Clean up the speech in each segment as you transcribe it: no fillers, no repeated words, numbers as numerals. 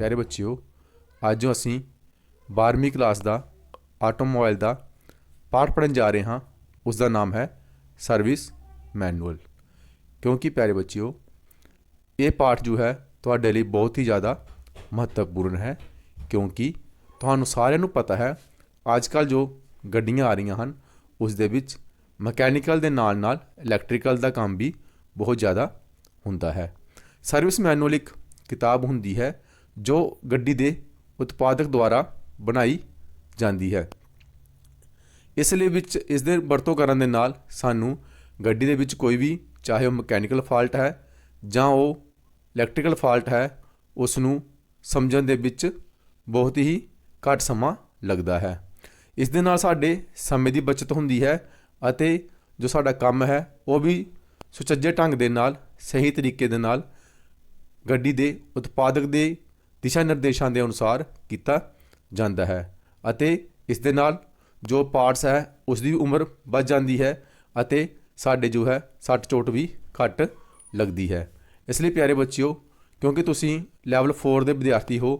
प्यारे बच्चिओ अज असी 12वीं क्लास का आटोमोबाइल का पाठ पढ़न जा रहे हाँ। उसका नाम है सर्विस मैनुअल। क्योंकि प्यारे बच्चिओ ये पाठ जो है तुहाडे लई बहुत ही ज़्यादा महत्वपूर्ण है, क्योंकि तुहानू सारिਆਂ ਨੂੰ पता है आजकल जो गड्डियां आ रही हैं उस दे विच मकैनिकल के नाल नाल इलैक्ट्रिकल का काम भी बहुत ज़्यादा हुंदा है। सर्विस मैनुअल एक किताब हुंदी है जो गड्डी के उत्पादक द्वारा बनाई जाती है। इसलिए विच इस दे वरतों करन दे नाल सानू गड्डी दे विच कोई भी चाहे वह मकैनिकल फॉल्ट है जां वो इलैक्ट्रिकल फॉल्ट है उसनू समझण दे विच बहुत ही घट समा लगता है। इस दे नाल साडे समय की बचत हुंदी है अते जो साडा काम है वो भी सुचज्जे ढंग दे नाल सही तरीके दे नाल गड्डी दे उत्पादक दे दिशा निर्देशों के अनुसार किया जाता है। अते इस दे नाल जो पार्ट्स है उसकी उम्र बढ़ जाती है अते साडे जो है सट चोट भी घट लगती है। इसलिए प्यारे बच्चिओ क्योंकि तुसी लैवल 4 के विद्यार्थी हो,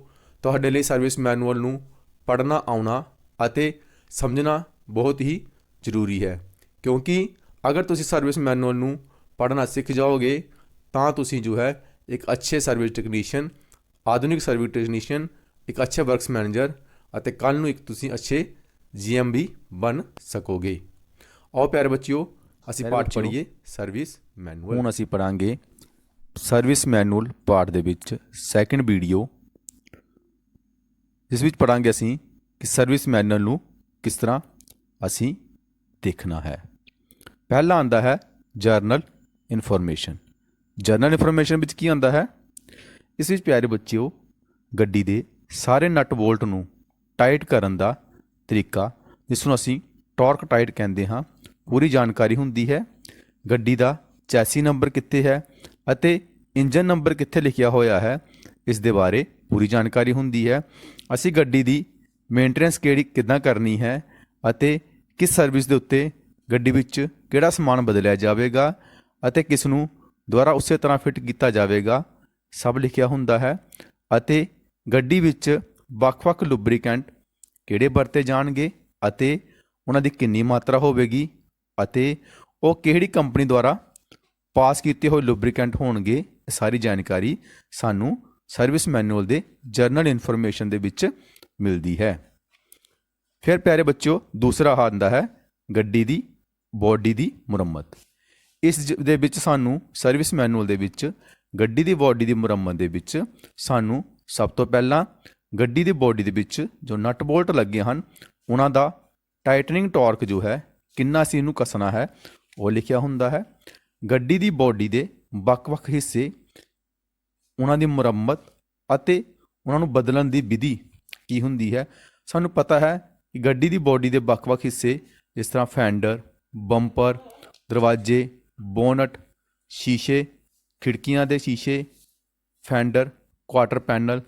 तुहाडे लई सर्विस मैनुअल नू पढ़ना आउना अते समझना बहुत ही जरूरी है। क्योंकि अगर तुसी सर्विस मैनुअल नू पढ़ना सीख जाओगे तो तुसी जो है एक अच्छे सर्विस टेक्नीशियन, आधुनिक सर्विस टेक्नीशियन, एक अच्छे वर्क्स मैनेजर अते कल नू एक तुसी अच्छे GM भी बन सकोगे। आओ प्यारे बच्चिओ असी पाठ पढ़िए सर्विस मैनुअल। हुण असी पढ़ांगे सर्विस मैनुअल पाठ दे विच सैकेंड वीडियो, जिस विच पढ़ांगे असी कि सर्विस मैनुअल नू किस तरह असी देखना है। पहला आंदा है जर्नल इनफॉर्मेशन। जर्नल इनफॉर्मेशन विच की आंदा है, इस विच प्यारे बच्चिओ गड्डी दे सारे नट बोल्ट नू टाइट करन दा तरीका जिसनूं असी टॉर्क टाइट कहते हाँ पूरी जानकारी हुंदी है। गड्डी दा चैसी नंबर कित्थे है अते इंजन नंबर कित्थे लिखिया होया है इस दे बारे पूरी जानकारी हुंदी है। असी गड्डी दी मेनटेनेंस किदां करनी है अते किस सर्विस दे उत्ते गड्डी विच किहड़ा समान बदलिया जावेगा अते किस नूं दुबारा उसे तरह फिट किया जावेगा सब लिखिया हुंदा है। अते गड्डी विच वख-वख लुब्रीकेंट किहड़े वरते जाणगे अते उन्हां दी कितनी मात्रा होवेगी अते वो किहड़ी कंपनी द्वारा पास किए हुए लुब्रीकेंट होणगे, सारी जानकारी सानू सर्विस मैनुअल दे जर्नल इनफॉर्मेशन दे विच मिलती है। फिर प्यारे बच्चों दूसरा आंदा है गड्डी दी बॉडी दी मुरम्मत। इस दे विच सानू सर्विस मैनुअल दे विच गड्डी दी बॉडी दी मुरम्मत दे विच सानू सब तो पहला गड्डी दी बॉडी दे विच जो नट बोल्ट लगे हैं उन्हां दा टाइटनिंग टॉर्क जो है किन्ना सी इनू कसना है वो लिखिया हुंदा है। गड्डी दी बॉडी दे वख-वख हिस्से उन्हां दी मुरम्मत अते उन्हां नू बदलण दी विधि की हुंदी है। सानू पता है कि गड्डी दी बॉडी दे वख-वख हिस्से जिस तरह फैंडर, बंपर, दरवाजे, बोनट, शीशे, खिड़कियां दे शीशे, फैंडर, क्वार्टर पैनल,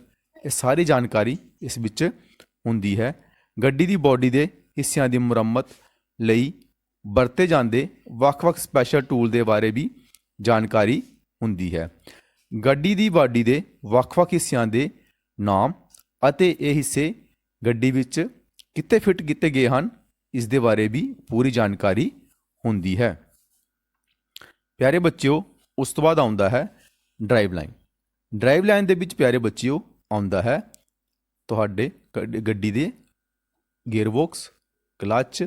ये सारी जानकारी इस विच हुंदी है। गड्डी दी बॉडी दे हिस्सियां दी मुरम्मत लई वरते जांदे वख-वख स्पैशल टूल दे बारे भी जानकारी हुंदी है। गड्डी दी बॉडी दे वख-वख हिस्सियां दे नाम अते ये हिस्से गड्डी विच कित्थे फिट किए गए हैं इस दे बारे भी पूरी जानकारी हुंदी है। प्यारे बच्चिओ उस तो बाद आउंदा है ड्राइव लाइन। ड्राइव लाइन दे विच प्यारे बच्चिओ आउंदा है तुहाडे गड्डी दे गेयरबॉक्स, क्लच,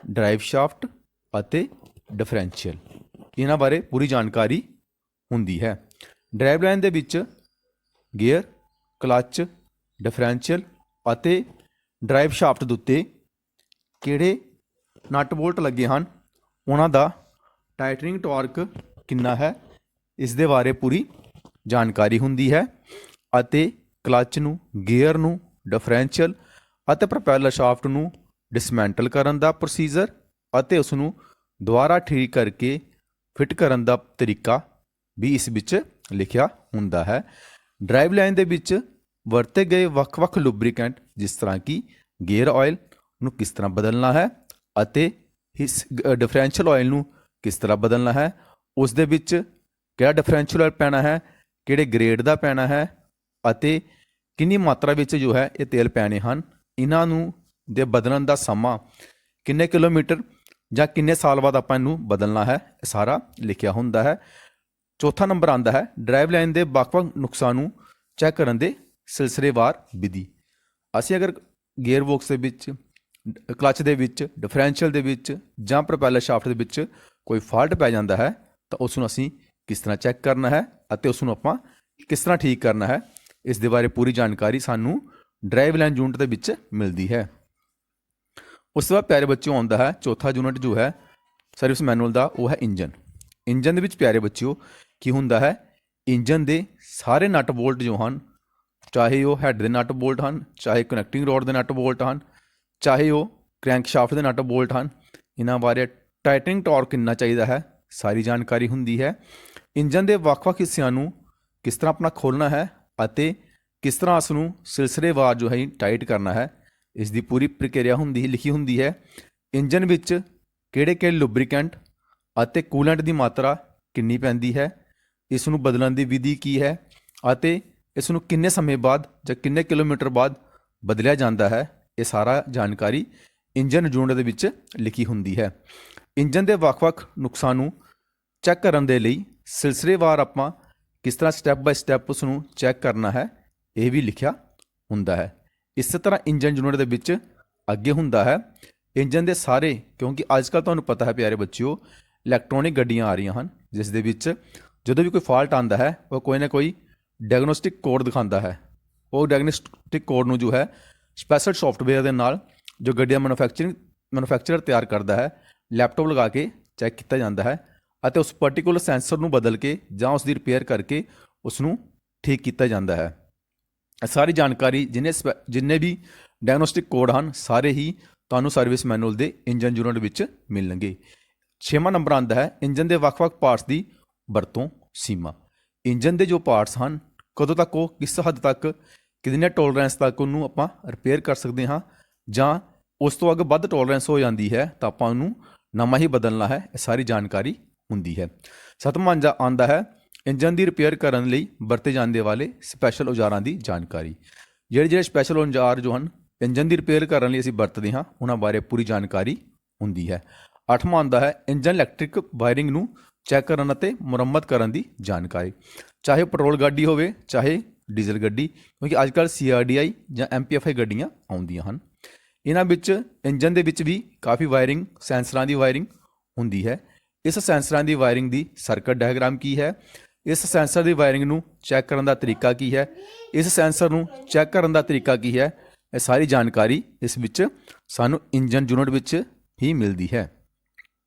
ड्राइव शाफ्ट अते डिफरेंशियल, इन्हां बारे पूरी जानकारी हुंदी है। ड्राइव लाइन दे विच गियर, क्लच, डिफरेंशियल अते ड्राइव शाफ्ट दे उत्ते किहड़े नट बोल्ट लगे हैं उन्हां दा टाइटनिंग टॉर्क किन्ना है इस दे बारे पूरी जानकारी हुंदी है। अते क्लच नू, गियर नू, डिफरेंशियल अते प्रोपैलर शाफ्ट नू डिसमैंटल करन दा प्रोसीजर अते उस नू दुबारा ठीक करके फिट करन दा तरीका भी इस विच लिखिया हुंदा है। ड्राइव लाइन दे विच वरते गए वख-वख लुब्रीकेंट जिस तरह कि गियर ऑयल नू किस तरह बदलना है अते डिफरेंशियल ऑयल नू किस तरह बदलना है, उस दे विच किहड़ा डिफरेंशियल ऑयल पैना है, किहड़े ग्रेड दा पैना है अते ਕਿੰਨੀ ਮਾਤਰਾ ਵਿੱਚ ਜੋ ਹੈ ਇਹ ਤੇਲ ਪੈਣੇ ਹਨ, ਇਹਨਾਂ ਨੂੰ ਦੇ ਬਦਲਣ ਦਾ ਸਮਾਂ, ਕਿੰਨੇ ਕਿਲੋਮੀਟਰ ਜਾਂ ਕਿੰਨੇ ਸਾਲ ਬਾਅਦ ਆਪਾਂ ਇਹਨੂੰ ਬਦਲਣਾ ਹੈ, ਇਹ ਸਾਰਾ ਲਿਖਿਆ ਹੁੰਦਾ ਹੈ। ਚੌਥਾ ਨੰਬਰ ਆਉਂਦਾ ਹੈ ਡਰਾਈਵ ਲਾਈਨ ਦੇ ਵੱਖ-ਵੱਖ ਨੁਕਸਾਂ ਨੂੰ ਚੈੱਕ ਕਰਨ ਦੇ ਸਿਲਸਿਲੇਵਾਰ ਵਿਧੀ। ਅਸੀਂ ਅਗਰ ਗੇਅਰ ਬਾਕਸ ਦੇ ਵਿੱਚ, ਕਲੱਚ ਦੇ ਵਿੱਚ, ਡਿਫਰੈਂਸ਼ੀਅਲ ਦੇ ਵਿੱਚ ਜਾਂ ਪ੍ਰੋਪੈਲਰ ਸ਼ਾਫਟ ਦੇ ਵਿੱਚ ਕੋਈ ਫਾਲਟ ਪੈ ਜਾਂਦਾ ਹੈ ਤਾਂ ਉਸ ਨੂੰ ਅਸੀਂ ਕਿਸ ਤਰ੍ਹਾਂ ਚੈੱਕ ਕਰਨਾ ਹੈ ਅਤੇ ਉਸ ਨੂੰ ਆਪਾਂ ਕਿਸ ਤਰ੍ਹਾਂ ਠੀਕ ਕਰਨਾ ਹੈ, ਇਸ ਦੇ ਬਾਰੇ ਪੂਰੀ ਜਾਣਕਾਰੀ ਸਾਨੂੰ ਡਰਾਈਵ ਲਾਈਨ ਯੂਨਿਟ ਦੇ ਵਿੱਚ ਮਿਲਦੀ ਹੈ। ਉਸ ਤੋਂ ਬਾਅਦ ਪਿਆਰੇ ਬੱਚਿਓ ਆਉਂਦਾ ਹੈ ਚੌਥਾ ਯੂਨਿਟ ਜੋ ਹੈ ਸਰਵਿਸ ਮੈਨੂਅਲ ਦਾ, ਉਹ ਹੈ ਇੰਜਨ। ਇੰਜਨ ਦੇ ਵਿੱਚ ਪਿਆਰੇ ਬੱਚਿਓ ਕੀ ਹੁੰਦਾ ਹੈ, ਇੰਜਨ ਦੇ ਸਾਰੇ ਨਟ ਬੋਲਟ ਜੋ ਹਨ, ਚਾਹੇ ਉਹ ਹੈੱਡ ਦੇ ਨਟ ਬੋਲਟ ਹਨ, ਚਾਹੇ ਕਨੈਕਟਿੰਗ ਰੋਡ ਦੇ ਨਟ ਬੋਲਟ ਹਨ, ਚਾਹੇ ਉਹ ਕ੍ਰੈਂਕ ਸ਼ਾਫਟ ਦੇ ਨਟ ਬੋਲਟ ਹਨ, ਇਹਨਾਂ ਬਾਰੇ ਟਾਈਟਨਿੰਗ ਟਾਰਕ ਕਿੰਨਾ ਚਾਹੀਦਾ ਹੈ, ਸਾਰੀ ਜਾਣਕਾਰੀ ਹੁੰਦੀ ਹੈ। ਇੰਜਨ ਦੇ ਵੱਖ-ਵੱਖ ਹਿੱਸਿਆਂ ਨੂੰ ਕਿਸ ਤਰ੍ਹਾਂ ਆਪਣਾ ਖੋਲ੍ਹਣਾ ਹੈ ਅਤੇ ਕਿਸ ਤਰ੍ਹਾਂ ਉਸ ਨੂੰ ਸਿਲਸਿਲੇਵਾਰ ਜੋ ਹੈ ਟਾਈਟ ਕਰਨਾ ਹੈ, ਇਸ ਦੀ ਪੂਰੀ ਪ੍ਰਕਿਰਿਆ ਲਿਖੀ ਹੁੰਦੀ ਹੈ। ਇੰਜਨ ਵਿੱਚ ਕਿਹੜੇ-ਕਿਹੜੇ ਲੁਬਰੀਕੈਂਟ ਅਤੇ ਕੂਲੈਂਟ ਦੀ ਮਾਤਰਾ ਕਿੰਨੀ ਪੈਂਦੀ ਹੈ, ਇਸ ਨੂੰ ਬਦਲਣ ਦੀ ਵਿਧੀ ਕੀ ਹੈ ਅਤੇ ਇਸ ਨੂੰ ਕਿੰਨੇ ਸਮੇਂ ਬਾਅਦ ਜਾਂ ਕਿੰਨੇ ਕਿਲੋਮੀਟਰ ਬਾਅਦ ਬਦਲਿਆ ਜਾਂਦਾ ਹੈ, ਇਹ ਸਾਰਾ ਜਾਣਕਾਰੀ ਇੰਜਨ ਯੂਨਿਟ ਦੇ ਵਿੱਚ ਲਿਖੀ ਹੁੰਦੀ ਹੈ। ਇੰਜਨ ਦੇ ਵੱਖ-ਵੱਖ ਨੁਕਸਾਂ ਨੂੰ ਚੈੱਕ ਕਰਨ ਦੇ ਲਈ ਸਿਲਸਿਲੇਵਾਰ ਆਪਾਂ ਕਿਸ ਤਰ੍ਹਾਂ ਸਟੈਪ ਬਾਏ ਸਟੈਪ ਉਸ ਨੂੰ ਚੈੱਕ ਕਰਨਾ ਹੈ, ਇਹ ਵੀ ਲਿਖਿਆ ਹੁੰਦਾ ਹੈ। ਇਸੇ ਤਰ੍ਹਾਂ ਇੰਜਨ ਯੂਨਿਟ ਦੇ ਵਿੱਚ ਅੱਗੇ ਹੁੰਦਾ ਹੈ ਇੰਜਨ ਦੇ ਸਾਰੇ, ਕਿਉਂਕਿ ਅੱਜ ਕੱਲ੍ਹ ਤੁਹਾਨੂੰ ਪਤਾ ਹੈ ਪਿਆਰੇ ਬੱਚਿਓ ਇਲੈਕਟ੍ਰੋਨਿਕ ਗੱਡੀਆਂ ਆ ਰਹੀਆਂ ਹਨ, ਜਿਸ ਦੇ ਵਿੱਚ ਜਦੋਂ ਵੀ ਕੋਈ ਫਾਲਟ ਆਉਂਦਾ ਹੈ ਉਹ ਕੋਈ ਨਾ ਕੋਈ ਡਾਇਗਨੋਸਟਿਕ ਕੋਡ ਦਿਖਾਉਂਦਾ ਹੈ। ਉਹ ਡਾਇਗਨੋਸਟਿਕ ਕੋਡ ਨੂੰ ਜੋ ਹੈ ਸਪੈਸ਼ਲ ਸੌਫਟਵੇਅਰ ਦੇ ਨਾਲ ਜੋ ਗੱਡੀਆਂ ਮੈਨੂਫੈਕਚਰਰ ਤਿਆਰ ਕਰਦਾ ਹੈ, ਲੈਪਟਾਪ ਲਗਾ ਕੇ ਚੈੱਕ ਕੀਤਾ ਜਾਂਦਾ ਹੈ ਅਤੇ ਉਸ ਪਰਟੀਕੂਲਰ ਸੈਂਸਰ ਨੂੰ ਬਦਲ ਕੇ ਜਾਂ ਉਸ ਦੀ ਰਿਪੇਅਰ ਕਰਕੇ ਉਸ ਨੂੰ ਠੀਕ ਕੀਤਾ ਜਾਂਦਾ ਹੈ। ਸਾਰੀ ਜਾਣਕਾਰੀ ਜਿੰਨੇ ਵੀ ਡਾਇਗਨੋਸਟਿਕ ਕੋਡ ਹਨ ਸਾਰੇ ਹੀ ਤੁਹਾਨੂੰ ਸਰਵਿਸ ਮੈਨੂਅਲ ਦੇ ਇੰਜਨ ਯੂਨਿਟ ਵਿੱਚ ਮਿਲਣਗੇ। 6ਵਾਂ ਨੰਬਰ ਆਉਂਦਾ ਹੈ ਇੰਜਨ ਦੇ ਵੱਖ-ਵੱਖ ਪਾਰਟਸ ਦੀ ਵਰਤੋਂ ਸੀਮਾ। ਇੰਜਨ ਦੇ ਜੋ ਪਾਰਟਸ ਹਨ ਕਦੋਂ ਤੱਕ ਉਹ ਕਿਸ ਹੱਦ ਤੱਕ ਕਿੰਨੇ ਟੋਲਰੈਂਸ ਤੱਕ ਉਹਨੂੰ ਆਪਾਂ ਰਿਪੇਅਰ ਕਰ ਸਕਦੇ ਹਾਂ, ਜਾਂ ਉਸ ਤੋਂ ਅੱਗੇ ਵੱਧ ਟੋਲਰੈਂਸ ਹੋ ਜਾਂਦੀ ਹੈ ਤਾਂ ਆਪਾਂ ਉਹਨੂੰ ਨਵਾਂ ਹੀ ਬਦਲਣਾ ਹੈ, ਇਹ ਸਾਰੀ ਜਾਣਕਾਰੀ ਹੁੰਦੀ ਹੈ। 7ਵਾਂ ਆਉਂਦਾ ਹੈ ਇੰਜਨ ਦੀ ਰਿਪੇਅਰ ਕਰਨ ਲਈ ਵਰਤੇ ਜਾਂਦੇ ਵਾਲੇ ਸਪੈਸ਼ਲ ਔਜ਼ਾਰਾਂ ਦੀ ਜਾਣਕਾਰੀ। ਜਿਹੜੇ ਸਪੈਸ਼ਲ ਔਜ਼ਾਰ ਜੋ ਹਨ ਇੰਜਨ ਦੀ ਰਿਪੇਅਰ ਕਰਨ ਲਈ ਅਸੀਂ ਵਰਤਦੇ ਹਾਂ, ਉਹਨਾਂ ਬਾਰੇ ਪੂਰੀ ਜਾਣਕਾਰੀ ਹੁੰਦੀ ਹੈ। 8ਵਾਂ ਆਉਂਦਾ ਹੈ ਇੰਜਨ ਇਲੈਕਟ੍ਰਿਕ ਵਾਇਰਿੰਗ ਨੂੰ ਚੈੱਕ ਕਰਨ ਅਤੇ ਮੁਰੰਮਤ ਕਰਨ ਦੀ ਜਾਣਕਾਰੀ। ਚਾਹੇ ਪੈਟਰੋਲ ਗੱਡੀ ਹੋਵੇ ਚਾਹੇ ਡੀਜ਼ਲ ਗੱਡੀ, ਕਿਉਂਕਿ ਅੱਜ ਕੱਲ੍ਹ CRDI ਜਾਂ MPFI ਗੱਡੀਆਂ ਆਉਂਦੀਆਂ ਹਨ। ਇਹਨਾਂ ਵਿੱਚ ਇੰਜਨ ਦੇ ਵਿੱਚ ਵੀ ਕਾਫੀ ਵਾਇਰਿੰਗ, ਸੈਂਸਰਾਂ ਦੀ ਵਾਇਰਿੰਗ ਹੁੰਦੀ ਹੈ। ਇਸ ਸੈਂਸਰਾਂ ਦੀ ਵਾਇਰਿੰਗ ਦੀ ਸਰਕਟ ਡਾਇਗਰਾਮ ਕੀ ਹੈ, ਇਸ ਸੈਂਸਰ ਦੀ ਵਾਇਰਿੰਗ ਨੂੰ ਚੈੱਕ ਕਰਨ ਦਾ ਤਰੀਕਾ ਕੀ ਹੈ, ਇਸ ਸੈਂਸਰ ਨੂੰ ਚੈੱਕ ਕਰਨ ਦਾ ਤਰੀਕਾ ਕੀ ਹੈ, ਇਹ ਸਾਰੀ ਜਾਣਕਾਰੀ ਇਸ ਵਿੱਚ ਸਾਨੂੰ ਇੰਜਨ ਯੂਨਿਟ ਵਿੱਚ ਹੀ ਮਿਲਦੀ ਹੈ।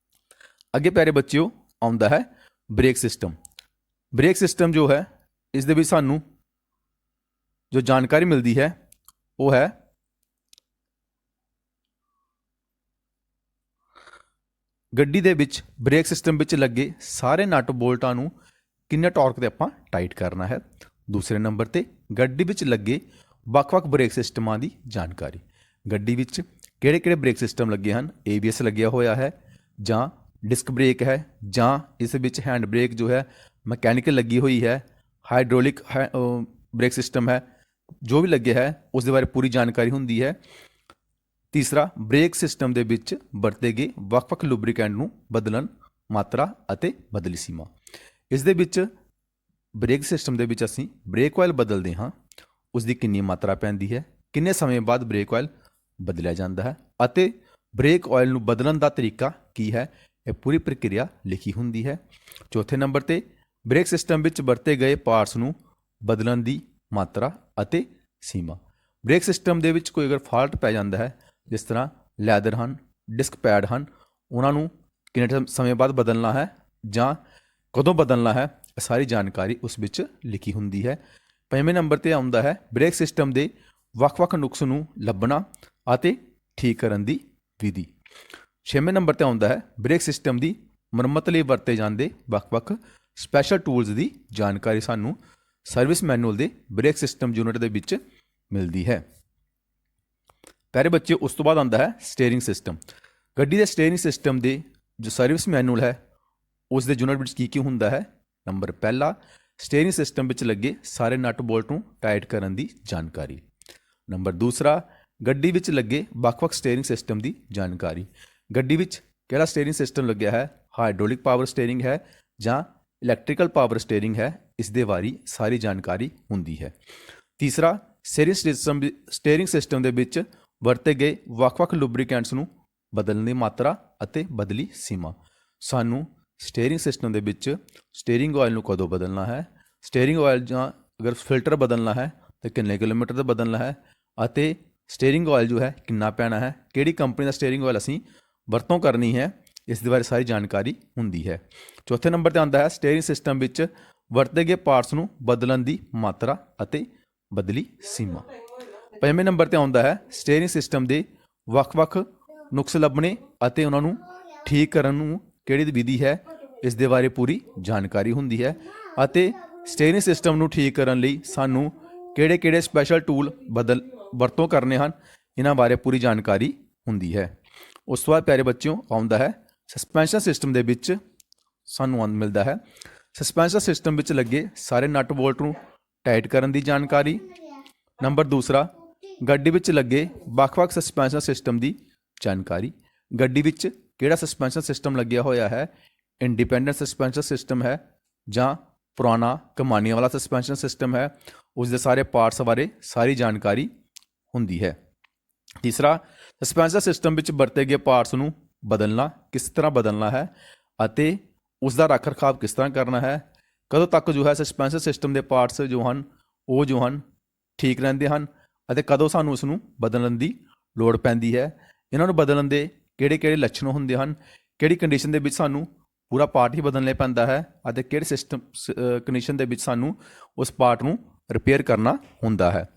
ਅੱਗੇ ਪਿਆਰੇ ਬੱਚਿਓ ਆਉਂਦਾ ਹੈ ਬ੍ਰੇਕ ਸਿਸਟਮ। ਬ੍ਰੇਕ ਸਿਸਟਮ ਜੋ ਹੈ ਇਸ ਦੇ ਵਿੱਚ ਸਾਨੂੰ ਜੋ ਜਾਣਕਾਰੀ ਮਿਲਦੀ ਹੈ ਉਹ ਹੈ ਗੱਡੀ ਦੇ ਵਿੱਚ ਬ੍ਰੇਕ ਸਿਸਟਮ ਵਿੱਚ ਲੱਗੇ ਸਾਰੇ ਨਟ ਬੋਲਟਾਂ ਨੂੰ ਕਿੰਨੇ ਟਾਰਕ ਤੇ ਆਪਾਂ ਟਾਈਟ ਕਰਨਾ ਹੈ। ਦੂਸਰੇ ਨੰਬਰ ਤੇ ਗੱਡੀ ਵਿੱਚ ਲੱਗੇ ਵੱਖ-ਵੱਖ ਬ੍ਰੇਕ ਸਿਸਟਮਾਂ ਦੀ ਜਾਣਕਾਰੀ। ਗੱਡੀ ਵਿੱਚ ਕਿਹੜੇ-ਕਿਹੜੇ ਬ੍ਰੇਕ ਸਿਸਟਮ ਲੱਗੇ ਹਨ, ABS ਲੱਗਿਆ ਹੋਇਆ ਹੈ ਜਾਂ ਡਿਸਕ ਬ੍ਰੇਕ ਹੈ, ਜਾਂ ਇਸ ਵਿੱਚ ਹੈਂਡ ਬ੍ਰੇਕ ਜੋ ਹੈ ਮਕੈਨੀਕਲ ਲੱਗੀ ਹੋਈ ਹੈ, ਹਾਈਡ੍ਰੋਲਿਕ ਬ੍ਰੇਕ ਸਿਸਟਮ ਹੈ, ਜੋ ਵੀ ਲੱਗਿਆ ਹੈ ਉਸ ਦੇ ਬਾਰੇ ਪੂਰੀ ਜਾਣਕਾਰੀ ਹੁੰਦੀ ਹੈ। ਤੀਸਰਾ, ਬ੍ਰੇਕ ਸਿਸਟਮ ਦੇ ਵਿੱਚ ਵਰਤੇ ਗਏ ਵੱਖ-ਵੱਖ ਲੁਬਰੀਕੈਂਟ ਨੂੰ ਬਦਲਣ, ਮਾਤਰਾ ਅਤੇ ਬਦਲੀ ਸੀਮਾ। ਇਸ ਦੇ ਵਿੱਚ ਬ੍ਰੇਕ ਸਿਸਟਮ ਦੇ ਵਿੱਚ ਅਸੀਂ ਬ੍ਰੇਕ ਆਇਲ ਬਦਲਦੇ ਹਾਂ, ਉਸ ਦੀ ਕਿੰਨੀ ਮਾਤਰਾ ਪੈਂਦੀ ਹੈ, ਕਿੰਨੇ ਸਮੇਂ ਬਾਅਦ ਬ੍ਰੇਕ ਆਇਲ ਬਦਲਿਆ ਜਾਂਦਾ ਹੈ ਅਤੇ ਬ੍ਰੇਕ ਆਇਲ ਨੂੰ ਬਦਲਣ ਦਾ ਤਰੀਕਾ ਕੀ ਹੈ, ਇਹ ਪੂਰੀ ਪ੍ਰਕਿਰਿਆ ਲਿਖੀ ਹੁੰਦੀ ਹੈ। ਚੌਥੇ ਨੰਬਰ ਤੇ ਬ੍ਰੇਕ ਸਿਸਟਮ ਵਿੱਚ ਵਰਤੇ ਗਏ ਪਾਰਟਸ ਨੂੰ ਬਦਲਣ ਦੀ ਮਾਤਰਾ ਅਤੇ ਸੀਮਾ। ਬ੍ਰੇਕ ਸਿਸਟਮ ਦੇ ਵਿੱਚ ਕੋਈ ਅਗਰ ਫਾਲਟ ਪੈ ਜਾਂਦਾ ਹੈ, ਜਿਸ ਤਰ੍ਹਾਂ ਲੈਦਰ ਹਨ, ਡਿਸਕ ਪੈਡ ਹਨ, ਉਹਨਾਂ ਨੂੰ ਕਿੰਨੇ ਸਮੇਂ ਬਾਅਦ ਬਦਲਣਾ ਹੈ ਜਾਂ ਕਦੋਂ ਬਦਲਣਾ ਹੈ, ਇਹ ਸਾਰੀ ਜਾਣਕਾਰੀ ਉਸ ਵਿੱਚ ਲਿਖੀ ਹੁੰਦੀ ਹੈ। 5ਵੇਂ ਨੰਬਰ ਤੇ ਆਉਂਦਾ ਹੈ ਬ੍ਰੇਕ ਸਿਸਟਮ ਦੇ ਵੱਖ-ਵੱਖ ਨੁਕਸ ਨੂੰ ਲੱਭਣਾ ਅਤੇ ਠੀਕ ਕਰਨ ਦੀ ਵਿਧੀ। 6ਵੇਂ ਨੰਬਰ ਤੇ ਆਉਂਦਾ ਹੈ ਬ੍ਰੇਕ ਸਿਸਟਮ ਦੀ ਮੁਰੰਮਤ ਲਈ ਵਰਤੇ ਜਾਂਦੇ ਵੱਖ-ਵੱਖ ਸਪੈਸ਼ਲ ਟੂਲਸ ਦੀ ਜਾਣਕਾਰੀ ਸਾਨੂੰ ਸਰਵਿਸ ਮੈਨੂਅਲ ਦੇ ਬ੍ਰੇਕ ਸਿਸਟਮ ਯੂਨਿਟ ਦੇ ਵਿੱਚ ਮਿਲਦੀ ਹੈ। ਪਿਆਰੇ ਬੱਚੇ, ਉਸ ਤੋਂ ਬਾਅਦ ਆਉਂਦਾ ਹੈ ਸਟੀਅਰਿੰਗ ਸਿਸਟਮ। ਗੱਡੀ ਦੇ ਸਟੀਅਰਿੰਗ ਸਿਸਟਮ ਦੇ ਜੋ ਸਰਵਿਸ ਮੈਨੂਅਲ ਹੈ ਉਸ ਦੇ ਯੂਨਿਟ ਵਿੱਚ ਕੀ ਹੁੰਦਾ ਹੈ। ਨੰਬਰ ਪਹਿਲਾ, ਸਟੀਅਰਿੰਗ ਸਿਸਟਮ ਵਿੱਚ ਲੱਗੇ ਸਾਰੇ ਨਟ ਬੋਲਟ ਨੂੰ ਟਾਈਟ ਕਰਨ ਦੀ ਜਾਣਕਾਰੀ। ਨੰਬਰ ਦੂਸਰਾ, ਗੱਡੀ ਵਿੱਚ ਲੱਗੇ ਵੱਖ-ਵੱਖ ਸਟੀਅਰਿੰਗ ਸਿਸਟਮ ਦੀ ਜਾਣਕਾਰੀ। ਗੱਡੀ ਵਿੱਚ ਕਿਹੜਾ ਸਟੀਅਰਿੰਗ ਸਿਸਟਮ ਲੱਗਿਆ ਹੈ, ਹਾਈਡ੍ਰੋਲਿਕ ਪਾਵਰ ਸਟੀਅਰਿੰਗ ਹੈ ਜਾਂ ਇਲੈਕਟ੍ਰੀਕਲ ਪਾਵਰ ਸਟੀਅਰਿੰਗ ਹੈ, ਇਸ ਦੇ ਬਾਰੇ ਸਾਰੀ ਜਾਣਕਾਰੀ ਹੁੰਦੀ ਹੈ। ਤੀਸਰਾ, ਸਟੀਅਰਿੰਗ ਸਿਸਟਮ ਦੇ ਵਿੱਚ ਵਰਤੇ ਗਏ ਵੱਖ-ਵੱਖ ਲੁਬਰੀਕੈਂਟਸ ਨੂੰ ਬਦਲਣ ਦੀ ਮਾਤਰਾ ਅਤੇ ਬਦਲੀ ਸੀਮਾ। ਸਾਨੂੰ ਸਟੀਅਰਿੰਗ ਸਿਸਟਮ ਦੇ ਵਿੱਚ ਸਟੀਅਰਿੰਗ ਆਇਲ ਨੂੰ ਕਦੋਂ ਬਦਲਣਾ ਹੈ, ਸਟੀਅਰਿੰਗ ਆਇਲ ਜਾਂ ਅਗਰ ਫਿਲਟਰ ਬਦਲਣਾ ਹੈ ਤਾਂ ਕਿੰਨੇ ਕਿਲੋਮੀਟਰ ਦਾ ਬਦਲਣਾ ਹੈ, ਅਤੇ ਸਟੀਅਰਿੰਗ ਆਇਲ ਜੋ ਹੈ ਕਿੰਨਾ ਪੈਣਾ ਹੈ, ਕਿਹੜੀ ਕੰਪਨੀ ਦਾ ਸਟੀਅਰਿੰਗ ਆਇਲ ਅਸੀਂ ਵਰਤੋਂ ਕਰਨੀ ਹੈ, ਇਸ ਦੇ ਬਾਰੇ ਸਾਰੀ ਜਾਣਕਾਰੀ ਹੁੰਦੀ ਹੈ। ਚੌਥੇ ਨੰਬਰ 'ਤੇ ਆਉਂਦਾ ਹੈ ਸਟੀਅਰਿੰਗ ਸਿਸਟਮ ਵਿੱਚ ਵਰਤੇ ਗਏ ਪਾਰਟਸ ਨੂੰ ਬਦਲਣ ਦੀ ਮਾਤਰਾ ਅਤੇ ਬਦਲੀ ਸੀਮਾ। ਪੰਜਵੇਂ ਨੰਬਰ 'ਤੇ ਆਉਂਦਾ ਹੈ ਸਟੀਅਰਿੰਗ ਸਿਸਟਮ ਦੇ ਵੱਖ-ਵੱਖ ਨੁਕਸ ਲੱਭਣੇ ਅਤੇ ਉਹਨਾਂ ਨੂੰ ਠੀਕ ਕਰਨ ਨੂੰ ਕਿਹੜੀ ਵਿਧੀ ਹੈ, ਇਸ ਦੇ ਬਾਰੇ ਪੂਰੀ ਜਾਣਕਾਰੀ ਹੁੰਦੀ ਹੈ। ਅਤੇ ਸਟੀਅਰਿੰਗ ਸਿਸਟਮ ਨੂੰ ਠੀਕ ਕਰਨ ਲਈ ਸਾਨੂੰ ਕਿਹੜੇ-ਕਿਹੜੇ ਸਪੈਸ਼ਲ ਟੂਲ ਵਰਤੋਂ ਕਰਨੇ ਹਨ, ਇਹਨਾਂ ਬਾਰੇ ਪੂਰੀ ਜਾਣਕਾਰੀ ਹੁੰਦੀ ਹੈ। ਉਸ ਤੋਂ ਬਾਅਦ ਪਿਆਰੇ ਬੱਚਿਓ ਆਉਂਦਾ ਹੈ ਸਸਪੈਂਸ਼ਨ ਸਿਸਟਮ ਦੇ ਵਿੱਚ ਸਾਨੂੰ ਮਿਲਦਾ ਹੈ ਸਸਪੈਂਸ਼ਨ ਸਿਸਟਮ ਵਿੱਚ ਲੱਗੇ ਸਾਰੇ ਨਟ ਬੋਲਟ ਨੂੰ ਟਾਈਟ ਕਰਨ ਦੀ ਜਾਣਕਾਰੀ। ਨੰਬਰ ਦੂਸਰਾ, ਗੱਡੀ ਵਿੱਚ ਲੱਗੇ ਵੱਖ-ਵੱਖ ਸਸਪੈਂਸ਼ਨ ਸਿਸਟਮ ਦੀ ਜਾਣਕਾਰੀ। ਗੱਡੀ ਵਿੱਚ ਕਿਹੜਾ ਸਸਪੈਂਸ਼ਨ ਸਿਸਟਮ ਲੱਗਿਆ ਹੋਇਆ ਹੈ, ਇੰਡੀਪੈਂਡੈਂਟ ਸਸਪੈਂਸ਼ਨ ਸਿਸਟਮ ਹੈ ਜਾਂ ਪੁਰਾਣਾ ਕਮਾਨੀਆਂ ਵਾਲਾ ਸਸਪੈਂਸ਼ਨ ਸਿਸਟਮ ਹੈ, ਉਸ ਦੇ ਸਾਰੇ ਪਾਰਟਸ ਬਾਰੇ ਸਾਰੀ ਜਾਣਕਾਰੀ ਹੁੰਦੀ ਹੈ। ਤੀਸਰਾ, ਸਸਪੈਂਸ਼ਨ ਸਿਸਟਮ ਵਿੱਚ ਵਰਤੇ ਗਏ ਪਾਰਟਸ ਨੂੰ ਬਦਲਣਾ ਕਿਸ ਤਰ੍ਹਾਂ ਬਦਲਣਾ ਹੈ ਅਤੇ ਉਸ ਦਾ ਰੱਖ ਰਖਾਵ ਕਿਸ ਤਰ੍ਹਾਂ ਕਰਨਾ ਹੈ, ਕਦੋਂ ਤੱਕ ਜੋ ਹੈ ਸਸਪੈਂਸ਼ਨ ਸਿਸਟਮ ਦੇ ਪਾਰਟਸ ਜੋ ਹਨ ਠੀਕ ਰਹਿੰਦੇ ਹਨ ਅਤੇ ਕਦੋਂ ਸਾਨੂੰ ਉਸ ਨੂੰ ਬਦਲਣ ਦੀ ਲੋੜ ਪੈਂਦੀ ਹੈ। ਇਹਨਾਂ ਨੂੰ ਬਦਲਣ ਦੇ ਕਿਹੜੇ-ਕਿਹੜੇ ਲੱਛਣ ਹੁੰਦੇ ਹਨ, ਕਿਹੜੀ ਕੰਡੀਸ਼ਨ ਦੇ ਵਿੱਚ ਸਾਨੂੰ ਪੂਰਾ ਪਾਰਟ ਹੀ ਬਦਲਣਾ ਪੈਂਦਾ ਹੈ ਅਤੇ ਕਿਹੜੇ ਕੰਡੀਸ਼ਨ ਦੇ ਵਿੱਚ ਸਾਨੂੰ ਉਸ ਪਾਰਟ ਨੂੰ ਰਿਪੇਅਰ ਕਰਨਾ ਹੁੰਦਾ ਹੈ।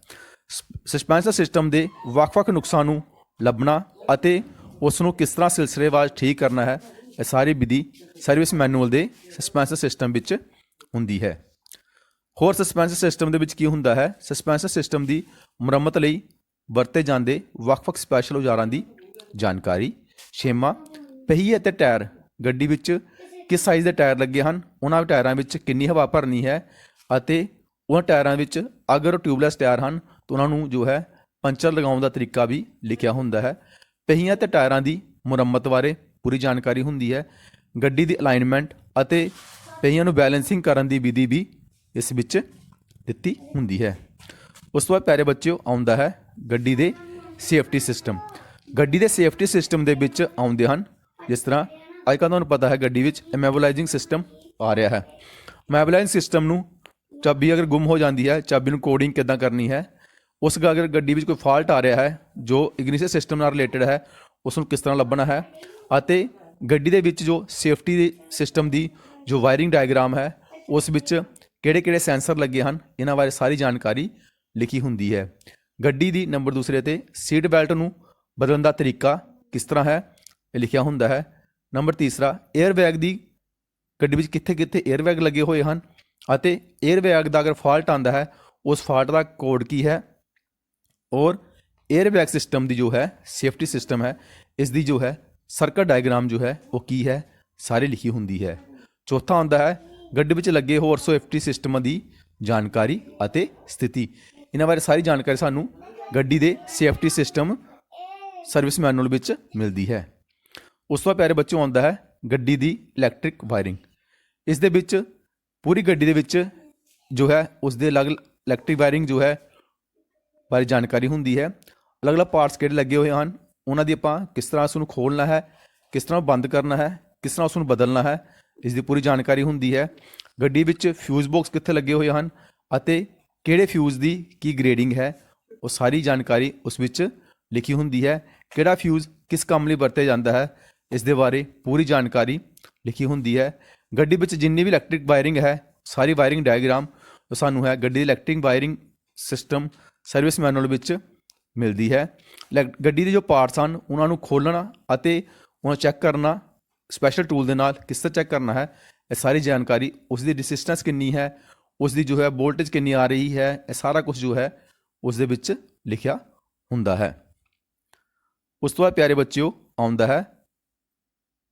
ਸਸਪੈਂਸ਼ਨ ਸਿਸਟਮ ਦੇ ਵੱਖ-ਵੱਖ ਨੁਕਸਾਂ ਨੂੰ ਲੱਭਣਾ ਅਤੇ ਉਸ ਨੂੰ ਕਿਸ ਤਰ੍ਹਾਂ ਸਿਲਸਿਲੇਵਾਰ ਠੀਕ ਕਰਨਾ ਹੈ, ਇਹ ਸਾਰੀ ਵਿਧੀ ਸਰਵਿਸ ਮੈਨੂਅਲ ਦੇ ਸਸਪੈਂਸ਼ਨ ਸਿਸਟਮ ਵਿੱਚ ਹੁੰਦੀ ਹੈ। ਹੋਰ ਸਸਪੈਂਸ਼ਨ ਸਿਸਟਮ ਦੇ ਵਿੱਚ ਕੀ ਹੁੰਦਾ ਹੈ, ਸਸਪੈਂਸ਼ਨ ਸਿਸਟਮ ਦੀ ਮੁਰੰਮਤ ਲਈ ਵਰਤੇ ਜਾਂਦੇ ਵੱਖ-ਵੱਖ ਸਪੈਸ਼ਲ ਔਜ਼ਾਰਾਂ ਦੀ ਜਾਣਕਾਰੀ। ਛੇਵਾਂ, ਪਹੀਏ ਅਤੇ ਟਾਇਰ। ਗੱਡੀ ਵਿੱਚ ਕਿਸ ਸਾਈਜ਼ ਦੇ ਟਾਇਰ ਲੱਗੇ ਹਨ, ਉਹਨਾਂ ਟਾਇਰਾਂ ਵਿੱਚ ਕਿੰਨੀ ਹਵਾ ਭਰਨੀ ਹੈ ਅਤੇ ਉਹਨਾਂ ਟਾਇਰਾਂ ਵਿੱਚ ਅਗਰ ਟਿਊਬਲੈਸ ਟਾਇਰ ਹਨ ਤਾਂ ਉਹਨਾਂ ਨੂੰ ਜੋ ਹੈ ਪੰਚਰ ਲਗਾਉਣ ਦਾ ਤਰੀਕਾ ਵੀ ਲਿਖਿਆ ਹੁੰਦਾ ਹੈ। ਪਹੀਆਂ ਅਤੇ ਟਾਇਰਾਂ ਦੀ ਮੁਰੰਮਤ ਬਾਰੇ ਪੂਰੀ ਜਾਣਕਾਰੀ ਹੁੰਦੀ ਹੈ। ਗੱਡੀ ਦੀ ਅਲਾਈਨਮੈਂਟ ਅਤੇ ਪਹੀਆਂ ਨੂੰ ਬੈਲੈਂਸਿੰਗ ਕਰਨ ਦੀ ਵਿਧੀ ਵੀ ਇਸ ਵਿੱਚ ਦਿੱਤੀ ਹੁੰਦੀ ਹੈ। ਉਸ ਤੋਂ ਬਾਅਦ ਪਿਆਰੇ ਬੱਚਿਓ ਆਉਂਦਾ ਹੈ ਗੱਡੀ ਦੇ ਸੇਫਟੀ ਸਿਸਟਮ। ਗੱਡੀ ਦੇ ਸੇਫਟੀ ਸਿਸਟਮ ਦੇ ਵਿੱਚ ਆਉਂਦੇ ਹਨ, ਜਿਸ ਤਰ੍ਹਾਂ ਅੱਜ ਕੱਲ੍ਹ ਤੁਹਾਨੂੰ ਪਤਾ ਹੈ ਗੱਡੀ ਵਿੱਚ ਇਮੋਬਿਲਾਈਜ਼ਿੰਗ ਸਿਸਟਮ ਆ ਰਿਹਾ ਹੈ। ਇਮੋਬਿਲਾਈਜ਼ਿੰਗ ਸਿਸਟਮ ਨੂੰ ਚਾਬੀ ਅਗਰ ਗੁੰਮ ਹੋ ਜਾਂਦੀ ਹੈ, ਚਾਬੀ ਨੂੰ ਕੋਡਿੰਗ ਕਿੱਦਾਂ ਕਰਨੀ ਹੈ, ਉਸ ਅਗਰ ਗੱਡੀ ਵਿੱਚ ਕੋਈ ਫਾਲਟ ਆ ਰਿਹਾ ਹੈ ਜੋ ਇਗਨੀਸ਼ਨ ਸਿਸਟਮ ਨਾਲ ਰਿਲੇਟਡ ਹੈ, ਉਸ ਨੂੰ ਕਿਸ ਤਰ੍ਹਾਂ ਲੱਭਣਾ ਹੈ ਅਤੇ ਗੱਡੀ ਦੇ ਵਿੱਚ ਜੋ ਸੇਫਟੀ ਸਿਸਟਮ ਦੀ ਜੋ ਵਾਇਰਿੰਗ ਡਾਇਗਰਾਮ ਹੈ ਉਸ ਵਿੱਚ ਕਿਹੜੇ-ਕਿਹੜੇ ਸੈਂਸਰ ਲੱਗੇ ਹਨ, ਇਹਨਾਂ ਬਾਰੇ ਸਾਰੀ ਜਾਣਕਾਰੀ ਲਿਖੀ ਹੁੰਦੀ ਹੈ। ਗੱਡੀ ਦੀ ਨੰਬਰ ਦੂਸਰੇ 'ਤੇ ਸੀਟ ਬੈਲਟ ਨੂੰ ਬਦਲਣ ਦਾ ਤਰੀਕਾ ਕਿਸ ਤਰ੍ਹਾਂ ਹੈ, ਇਹ ਲਿਖਿਆ ਹੁੰਦਾ ਹੈ। ਨੰਬਰ ਤੀਸਰਾ, ਏਅਰ ਬੈਗ ਦੀ ਗੱਡੀ ਵਿੱਚ ਕਿੱਥੇ-ਕਿੱਥੇ ਏਅਰ ਬੈਗ ਲੱਗੇ ਹੋਏ ਹਨ ਅਤੇ ਏਅਰ ਬੈਗ ਦਾ ਅਗਰ ਫਾਲਟ ਆਉਂਦਾ ਹੈ ਉਸ ਫਾਲਟ ਦਾ ਕੋਡ ਕੀ ਹੈ, ਔਰ ਏਅਰ ਬੈਗ ਸਿਸਟਮ ਦੀ ਜੋ ਹੈ ਸੇਫਟੀ ਸਿਸਟਮ ਹੈ ਇਸ ਦੀ ਜੋ ਹੈ ਸਰਕਟ ਡਾਇਗਰਾਮ ਜੋ ਹੈ ਉਹ ਕੀ ਹੈ, ਸਾਰੀ ਲਿਖੀ ਹੁੰਦੀ ਹੈ। ਚੌਥਾ ਆਉਂਦਾ ਹੈ ਗੱਡੀ ਵਿੱਚ ਲੱਗੇ ਹੋਰ ਸੇਫਟੀ ਸਿਸਟਮਾਂ ਦੀ ਜਾਣਕਾਰੀ ਅਤੇ ਸਥਿਤੀ। ਇਹਨਾਂ ਬਾਰੇ ਸਾਰੀ ਜਾਣਕਾਰੀ ਸਾਨੂੰ ਗੱਡੀ ਦੇ ਸੇਫਟੀ ਸਿਸਟਮ ਸਰਵਿਸ ਮੈਨੂਅਲ ਵਿੱਚ ਮਿਲਦੀ ਹੈ। ਉਸ ਤੋਂ ਪਿਆਰੇ ਬੱਚੋਂ ਆਉਂਦਾ ਹੈ ਗੱਡੀ ਦੀ ਇਲੈਕਟ੍ਰਿਕ ਵਾਇਰਿੰਗ। ਇਸ ਦੇ ਵਿੱਚ ਪੂਰੀ ਗੱਡੀ ਦੇ ਵਿੱਚ ਜੋ ਹੈ ਉਸ ਦੇ ਅਲੱਗ ਇਲੈਕਟ੍ਰਿਕ ਵਾਇਰਿੰਗ ਜੋ ਹੈ ਬਾਰੇ ਜਾਣਕਾਰੀ ਹੁੰਦੀ ਹੈ। ਅਲੱਗ-ਅਲੱਗ ਪਾਰਟਸ ਕਿਹੜੇ ਲੱਗੇ ਹੋਏ ਹਨ, ਉਹਨਾਂ ਦੀ ਆਪਾਂ ਕਿਸ ਤਰ੍ਹਾਂ ਉਸ ਨੂੰ ਖੋਲ੍ਹਣਾ ਹੈ, ਕਿਸ ਤਰ੍ਹਾਂ ਬੰਦ ਕਰਨਾ ਹੈ, ਕਿਸ ਤਰ੍ਹਾਂ ਉਸ ਨੂੰ ਬਦਲਣਾ ਹੈ, ਇਸ ਦੀ ਪੂਰੀ ਜਾਣਕਾਰੀ ਹੁੰਦੀ ਹੈ। ਗੱਡੀ ਵਿੱਚ ਫਿਊਜ਼ ਬਾਕਸ ਕਿੱਥੇ ਲੱਗੇ ਹੋਏ ਹਨ ਅਤੇ ਕਿਹੜੇ ਫਿਊਜ਼ ਦੀ ਕੀ ਗ੍ਰੇਡਿੰਗ ਹੈ, ਉਹ ਸਾਰੀ ਜਾਣਕਾਰੀ ਉਸ ਵਿੱਚ ਲਿਖੀ ਹੁੰਦੀ ਹੈ। ਕਿਹੜਾ ਫਿਊਜ਼ ਕਿਸ ਕੰਮ ਲਈ ਵਰਤਿਆ ਜਾਂਦਾ ਹੈ, ਇਸ ਦੇ ਬਾਰੇ ਪੂਰੀ ਜਾਣਕਾਰੀ ਲਿਖੀ ਹੁੰਦੀ ਹੈ। ਗੱਡੀ ਵਿੱਚ ਜਿੰਨੀ ਵੀ ਇਲੈਕਟ੍ਰਿਕ ਵਾਇਰਿੰਗ ਹੈ ਸਾਰੀ ਵਾਇਰਿੰਗ ਡਾਇਗਰਾਮ ਸਾਨੂੰ ਹੈ ਗੱਡੀ ਦੀ electric wiring system service manual ਵਿੱਚ ਮਿਲਦੀ ਹੈ। ਗੱਡੀ ਦੇ ਜੋ ਪਾਰਟਸ ਹਨ ਉਹਨਾਂ ਨੂੰ ਖੋਲ੍ਹਣਾ ਅਤੇ ਉਹਨਾਂ ਚੈੱਕ ਕਰਨਾ ਸਪੈਸ਼ਲ ਟੂਲ ਦੇ ਨਾਲ ਕਿਸ ਤਰ੍ਹਾਂ ਚੈੱਕ ਕਰਨਾ ਹੈ, ਇਹ ਸਾਰੀ ਜਾਣਕਾਰੀ, ਉਸ ਦੀ ਰੈਸਿਸਟੈਂਸ ਕਿੰਨੀ ਹੈ, ਉਸ ਦੀ ਜੋ ਹੈ ਵੋਲਟੇਜ ਕਿੰਨੀ ਆ ਰਹੀ ਹੈ, ਇਹ ਸਾਰਾ ਕੁਝ ਜੋ ਹੈ ਉਸ ਦੇ ਵਿੱਚ ਲਿਖਿਆ ਹੁੰਦਾ ਹੈ। ਉਸ ਤੋਂ ਬਾਅਦ ਪਿਆਰੇ ਬੱਚਿਓ ਆਉਂਦਾ ਹੈ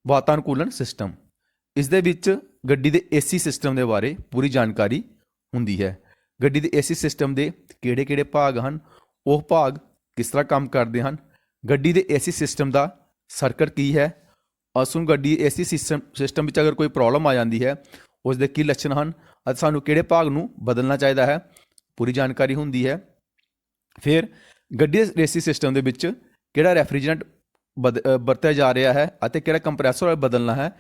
ਵਾਤਾਨੁਕੂਲਨ ਸਿਸਟਮ। ਇਸ ਦੇ ਵਿੱਚ ਗੱਡੀ ਦੇ ਏਸੀ ਸਿਸਟਮ ਦੇ ਬਾਰੇ ਪੂਰੀ ਜਾਣਕਾਰੀ ਹੁੰਦੀ ਹੈ। ਗੱਡੀ ਦੇ ਏਸੀ ਸਿਸਟਮ ਦੇ ਕਿਹੜੇ-ਕਿਹੜੇ ਭਾਗ ਹਨ, ਉਹ ਭਾਗ ਕਿਸ ਤਰ੍ਹਾਂ ਕੰਮ ਕਰਦੇ ਹਨ, ਗੱਡੀ ਦੇ ਏਸੀ ਸਿਸਟਮ ਦਾ ਸਰਕਟ ਕੀ ਹੈ, ਉਸ ਨੂੰ ਗੱਡੀ ਏਸੀ ਸਿਸਟਮ ਵਿੱਚ ਅਗਰ ਕੋਈ ਪ੍ਰੋਬਲਮ ਆ ਜਾਂਦੀ ਹੈ ਉਸ ਦੇ ਕੀ ਲੱਛਣ ਹਨ ਅਤੇ ਸਾਨੂੰ ਕਿਹੜੇ ਭਾਗ ਨੂੰ ਬਦਲਣਾ ਚਾਹੀਦਾ ਹੈ, ਪੂਰੀ ਜਾਣਕਾਰੀ ਹੁੰਦੀ ਹੈ। ਫਿਰ ਗੱਡੀ ਦੇ ਏਸੀ ਸਿਸਟਮ ਦੇ ਵਿੱਚ ਕਿਹੜਾ ਰੈਫਰੀਜਰੈਂਟ ਵਰਤਿਆ ਜਾ ਰਿਹਾ ਹੈ ਅਤੇ ਕਿਹੜਾ ਕੰਪਰੈਸਰ ਆਇਲ ਬਦਲਣਾ ਹੈ,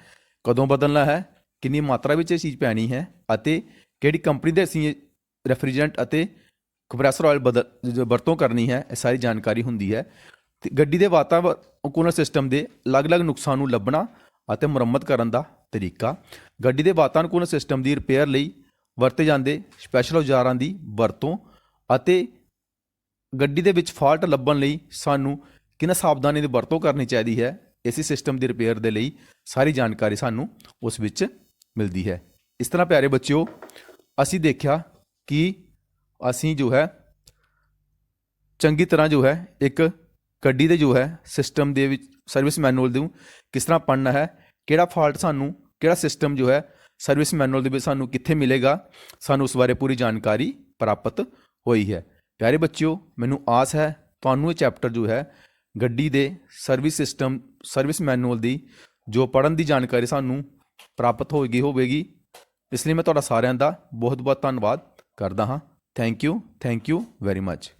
ਕਦੋਂ ਬਦਲਣਾ ਹੈ, ਕਿੰਨੀ ਮਾਤਰਾ ਵਿੱਚ ਇਹ ਚੀਜ਼ ਪੈਣੀ ਹੈ ਅਤੇ ਕਿਹੜੀ ਕੰਪਨੀ ਦੇ ਅਸੀਂ ਰੈਫਰੀਜਰੈਂਟ ਅਤੇ ਕੰਪਰੈਸਰ ਆਇਲ ਵਰਤੋਂ ਕਰਨੀ ਹੈ, ਇਹ ਸਾਰੀ ਜਾਣਕਾਰੀ ਹੁੰਦੀ ਹੈ। ਤੇ ਗੱਡੀ ਦੇ ਵਾਤਾਵਰਣ ਸਿਸਟਮ ਦੇ ਅਲੱਗ-ਅਲੱਗ ਨੁਕਸਾਨ ਨੂੰ ਲੱਭਣਾ ਅਤੇ ਮੁਰੰਮਤ ਕਰਨ ਦਾ ਤਰੀਕਾ, ਗੱਡੀ ਦੇ ਵਾਤਾਵਰਣ ਸਿਸਟਮ ਦੀ ਰਿਪੇਅਰ ਲਈ ਵਰਤੇ ਜਾਂਦੇ ਸਪੈਸ਼ਲ ਔਜ਼ਾਰਾਂ ਦੀ ਵਰਤੋਂ ਅਤੇ ਗੱਡੀ ਦੇ ਵਿੱਚ ਫਾਲਟ ਲੱਭਣ ਲਈ ਸਾਨੂੰ ਕਿਹਨਾਂ ਸਾਵਧਾਨੀ ਦੀ ਵਰਤੋਂ ਕਰਨੀ ਚਾਹੀਦੀ ਹੈ, ਏਸੀ ਸਿਸਟਮ ਦੀ ਰਿਪੇਅਰ ਦੇ ਲਈ ਸਾਰੀ ਜਾਣਕਾਰੀ ਸਾਨੂੰ ਉਸ ਵਿੱਚ ਮਿਲਦੀ ਹੈ। ਇਸ ਤਰ੍ਹਾਂ ਪਿਆਰੇ ਬੱਚਿਓ ਅਸੀਂ ਦੇਖਿਆ ਕਿ ਅਸੀਂ ਜੋ ਹੈ ਚੰਗੀ ਤਰ੍ਹਾਂ ਜੋ ਹੈ ਇੱਕ ਗੱਡੀ ਦੇ ਜੋ ਹੈ ਸਿਸਟਮ ਦੇ ਵਿੱਚ ਸਰਵਿਸ ਮੈਨੂਅਲ ਨੂੰ ਕਿਸ ਤਰ੍ਹਾਂ ਪੜ੍ਹਨਾ ਹੈ, ਕਿਹੜਾ ਫਾਲਟ ਸਾਨੂੰ ਕਿਹੜਾ ਸਿਸਟਮ ਜੋ ਹੈ ਸਰਵਿਸ ਮੈਨੂਅਲ ਦੇ ਵਿੱਚ ਸਾਨੂੰ ਕਿੱਥੇ ਮਿਲੇਗਾ, ਸਾਨੂੰ ਉਸ ਬਾਰੇ ਪੂਰੀ ਜਾਣਕਾਰੀ ਪ੍ਰਾਪਤ ਹੋਈ ਹੈ। ਪਿਆਰੇ ਬੱਚਿਓ ਮੈਨੂੰ ਆਸ ਹੈ ਤੁਹਾਨੂੰ ਇਹ ਚੈਪਟਰ ਜੋ ਹੈ ਗੱਡੀ ਦੇ ਸਰਵਿਸ ਮੈਨੂਅਲ ਦੀ ਜੋ ਪੜ੍ਹਨ ਦੀ ਜਾਣਕਾਰੀ ਸਾਨੂੰ ਪ੍ਰਾਪਤ ਹੋਵੇਗੀ। ਇਸ ਲਈ ਮੈਂ ਤੁਹਾਡਾ ਸਾਰਿਆਂ ਦਾ ਬਹੁਤ ਬਹੁਤ ਧੰਨਵਾਦ ਕਰਦਾ ਹਾਂ। Thank you very much.